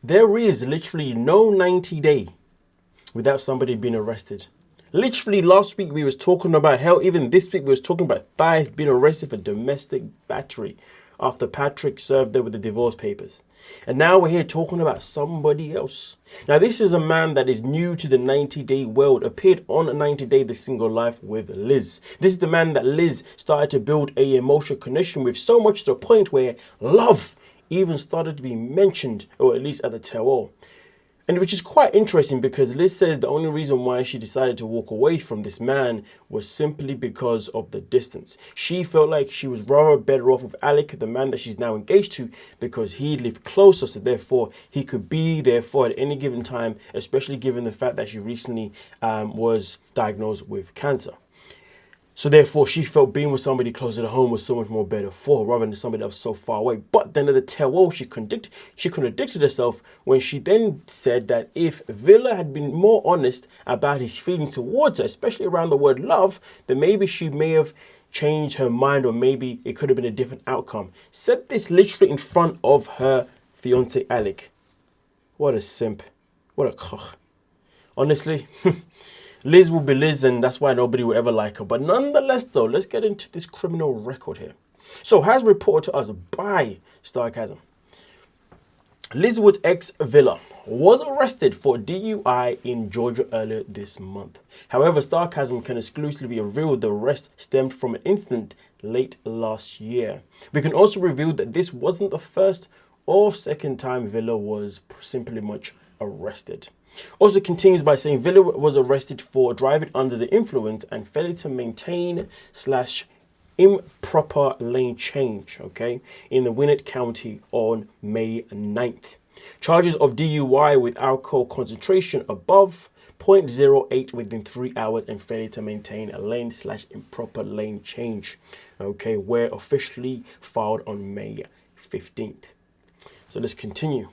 There is literally no 90-day without somebody being arrested. Literally last week we was talking about, hell, even this week we was talking about Thies being arrested for domestic battery after Patrick served them with the divorce papers. And now we're here talking about somebody else. Now this is a man that is new to the 90-day world, appeared on 90 Day The Single Life with Liz. This is the man that Liz started to build a emotional connection with, so much to the point where love even started to be mentioned, or at least at the tell-all. And which is quite interesting because Liz says the only reason why she decided to walk away from this man was simply because of the distance. She felt like she was rather better off with Alec, the man that she's now engaged to, because he lived closer, so therefore he could be there for her at any given time, especially given the fact that she recently was diagnosed with cancer. So therefore, she felt being with somebody closer to home was so much more better for her, rather than somebody that was so far away. But then at the tell-all, she contradicted herself when she then said that if Villa had been more honest about his feelings towards her, especially around the word love, then maybe she may have changed her mind, or maybe it could have been a different outcome. Said this literally in front of her fiance, Alec. What a simp. What a cock. Honestly, Liz will be Liz, and that's why nobody will ever like her. But nonetheless, though, let's get into this criminal record here. So, as reported to us by Starcasm, Liz Wood's ex Villa was arrested for DUI in Georgia earlier this month. However, Starcasm can exclusively reveal the arrest stemmed from an incident late last year. We can also reveal that this wasn't the first or second time Villa was simply much arrested. Also continues by saying Villa was arrested for driving under the influence and failing to maintain / improper lane change, in the Gwinnett County on May 9th. Charges of DUI with alcohol concentration above 0.08 within 3 hours and failure to maintain a lane / improper lane change, were officially filed on May 15th. So let's continue.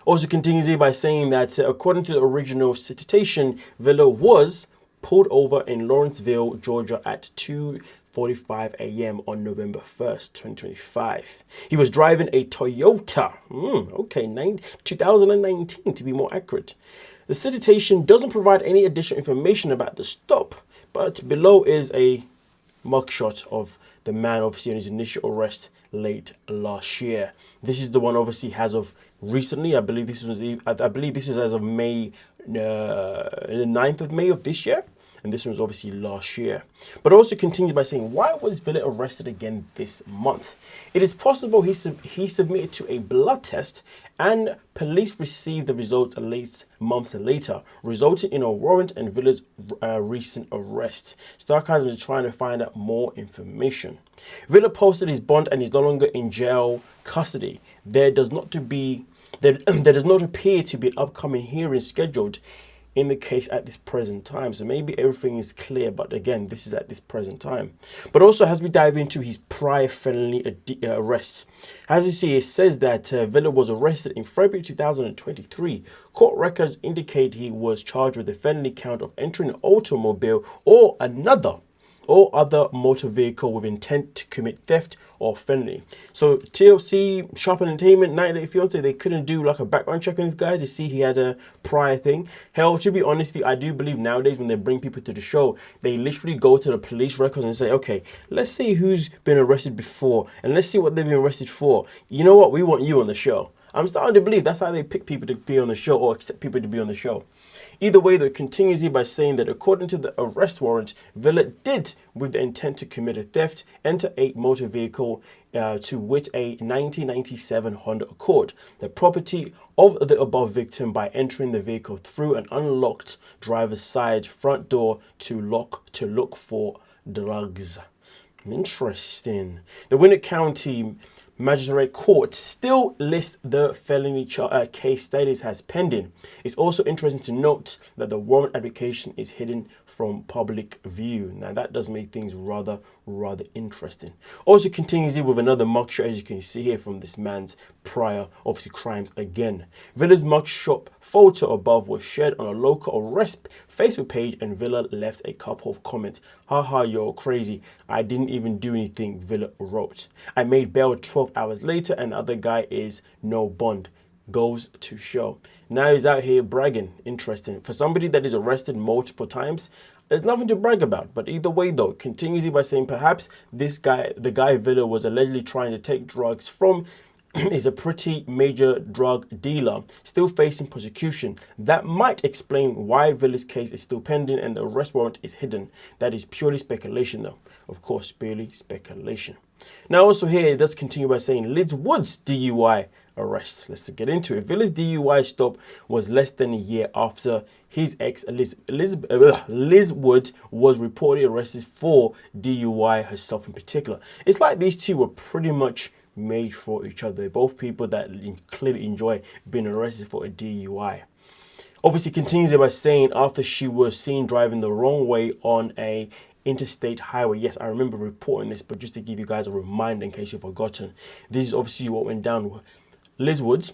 Also continues here by saying that according to the original citation, Villa was pulled over in Lawrenceville, Georgia at 2:45 a.m. on November 1st, 2025. He was driving a Toyota, 2019 to be more accurate. The citation doesn't provide any additional information about the stop, but below is a mugshot of the man obviously on his initial arrest late last year. This is the one obviously as of recently. I believe this was as of May, the 9th of May of this year. And this one was obviously last year. But also continues by saying, why was Villa arrested again this month? It is possible he submitted to a blood test and police received the results months later, resulting in a warrant and Villa's recent arrest. Starcasm is trying to find out more information. Villa posted his bond and is no longer in jail custody. There does not appear to be an upcoming hearing scheduled in the case at this present time. So maybe everything is clear, but again, this is at this present time. But also, as we dive into his prior felony arrests, as you see, it says that Villa was arrested in February 2023. Court records indicate he was charged with a felony count of entering an automobile or other motor vehicle with intent to commit theft or felony. So TLC, Sharp Entertainment, 90 Day Fiance, they couldn't do like a background check on this guy to see he had a prior thing. Hell, to be honest with you, I do believe nowadays when they bring people to the show, they literally go to the police records and say, okay, let's see who's been arrested before and let's see what they've been arrested for. You know what? We want you on the show. I'm starting to believe that's how they pick people to be on the show or accept people to be on the show. Either way, though, it continues here by saying that according to the arrest warrant, Villa did, with the intent to commit a theft, enter a motor vehicle, to wit a 1997 Honda Accord, the property of the above victim, by entering the vehicle through an unlocked driver's side front door to look for drugs. Interesting. The Gwinnett County Magistrate Court still lists the felony case status as pending. It's also interesting to note that the warrant application is hidden from public view. Now that does make things rather interesting. Also continues here with another mugshot, as you can see here, from this man's prior obviously crimes again. Villa's mugshot photo above was shared on a local arrest Facebook page, and Villa left a couple of comments. Haha, you're crazy. I didn't even do anything, Villa wrote. I made bail 12 hours later and the other guy is no bond. goes to show. Now he's out here bragging. Interesting. For somebody that is arrested multiple times, there's nothing to brag about. But either way, though, continues by saying perhaps this guy, the guy Villa, was allegedly trying to take drugs from is a pretty major drug dealer still facing prosecution. That might explain why Villa's case is still pending and the arrest warrant is hidden. That is purely speculation, though. Of course, purely speculation. Now, also here, it does continue by saying Liz Wood's DUI arrest. Let's get into it. Villa's DUI stop was less than a year after his ex, Liz Wood, was reportedly arrested for DUI herself in particular. It's like these two were pretty much made for each other. They're both people that clearly enjoy being arrested for a DUI. Obviously continues by saying after she was seen driving the wrong way on a interstate highway. Yes, I remember reporting this, but just to give you guys a reminder in case you've forgotten, this is obviously what went down. Liz Woods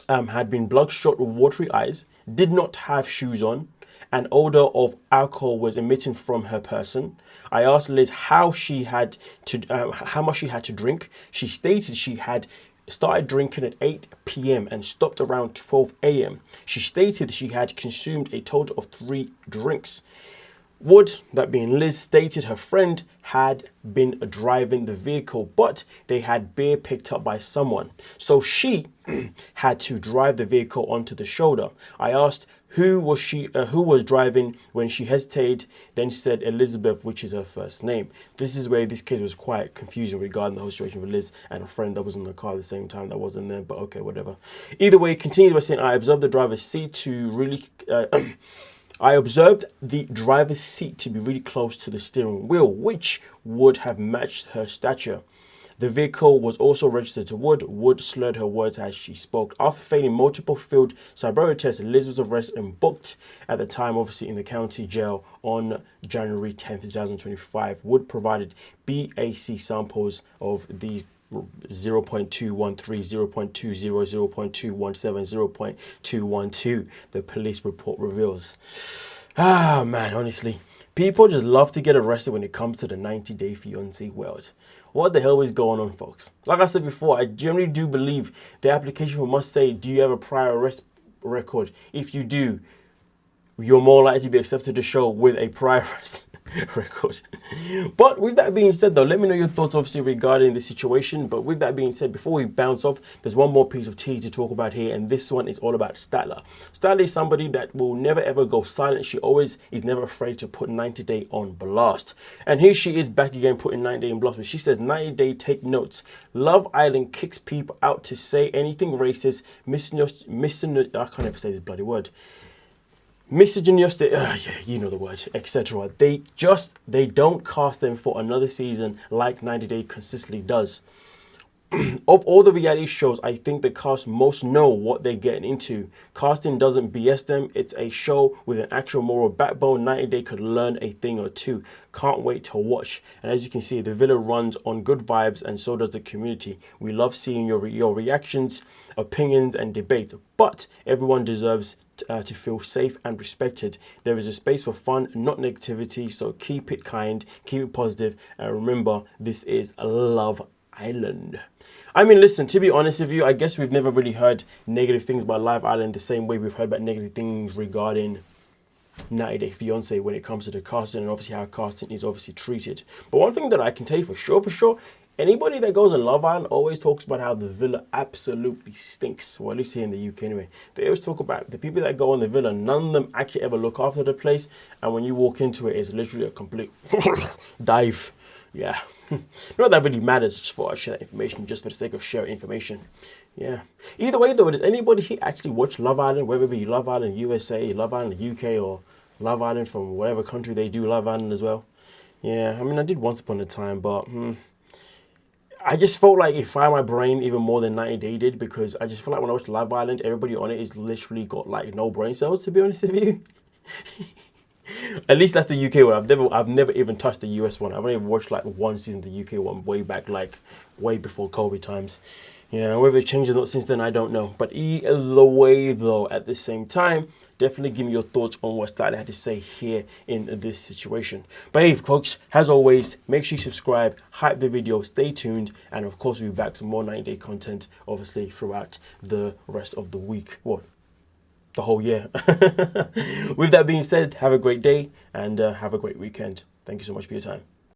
had been bloodshot with watery eyes, did not have shoes on, an odor of alcohol was emitting from her person. I asked Liz how much she had to drink. She stated she had started drinking at 8 p.m. and stopped around 12 a.m. She stated she had consumed a total of 3 drinks. Wood, that being Liz, stated her friend had been driving the vehicle, but they had beer picked up by someone. So she had to drive the vehicle onto the shoulder. I asked who was driving when she hesitated, then said Elizabeth, which is her first name. This is where this case was quite confusing regarding the whole situation with Liz and a friend that was in the car at the same time that wasn't there, but okay, whatever. Either way, continues by saying, I observed the driver's seat to be really close to the steering wheel, which would have matched her stature. The vehicle was also registered to Wood. Wood slurred her words as she spoke. After failing multiple field sobriety tests, Liz was arrested and booked at the time, obviously, in the county jail on January 10th, 2025. Wood provided BAC samples of these 0.213, 0.20, 0.217, 0.212, the police report reveals. Ah, man, honestly, people just love to get arrested when it comes to the 90-day fiancé world. What the hell is going on, folks? Like I said before, I generally do believe the application form must say, do you have a prior arrest record? If you do, you're more likely to be accepted to show with a prior arrest record. But with that being said, though, let me know your thoughts obviously regarding the situation. But with that being said, before we bounce off, there's one more piece of tea to talk about here, and this one is all about Statler. Statler is somebody that will never ever go silent. She always is never afraid to put 90 Day on blast, and here she is back again putting 90 Day on blast. But she says 90 Day, take notes. Love Island kicks people out to say anything racist, I can't ever say this bloody word, misogynistic, yeah, you know the word, etc. They don't cast them for another season like 90 Day consistently does. Of all the reality shows, I think the cast most know what they're getting into. Casting doesn't BS them. It's a show with an actual moral backbone. 90 Day could learn a thing or two. Can't wait to watch. And as you can see, the villa runs on good vibes, and so does the community. We love seeing your reactions, opinions, and debates. But everyone deserves to feel safe and respected. There is a space for fun, not negativity. So keep it kind, keep it positive, and remember, this is Love Island. I mean, listen, to be honest with you, I guess we've never really heard negative things about Love Island the same way we've heard about negative things regarding 90 Day Fiancé when it comes to the casting and obviously how casting is obviously treated. But one thing that I can tell you for sure, anybody that goes on Love Island always talks about how the villa absolutely stinks. Well, at least here in the UK anyway. They always talk about the people that go on the villa, none of them actually ever look after the place. And when you walk into it, it's literally a complete dive. Yeah. Not that really matters, just for I share that information, just for the sake of sharing information. Yeah. Either way, though, does anybody here actually watch Love Island, whether it be Love Island USA, Love Island UK, or Love Island from whatever country they do Love Island as well? Yeah, I mean, I did once upon a time, but I just felt like it fired my brain even more than 90 Day did, because I just feel like when I watch Love Island, everybody on it is literally got like no brain cells, to be honest with you. At least that's the UK one. I've never even touched the US one. I've only watched like one season of the UK one way back, like way before COVID times. Yeah, whether it's changed or not since then, I don't know. But either way, though, at the same time, definitely give me your thoughts on what Statler had to say here in this situation. But hey, folks, as always, make sure you subscribe, hype the video, stay tuned, and of course, we'll be back some more 90-day content, obviously, throughout the rest of the week. What? The whole year. With that being said, have a great day and have a great weekend. Thank you so much for your time.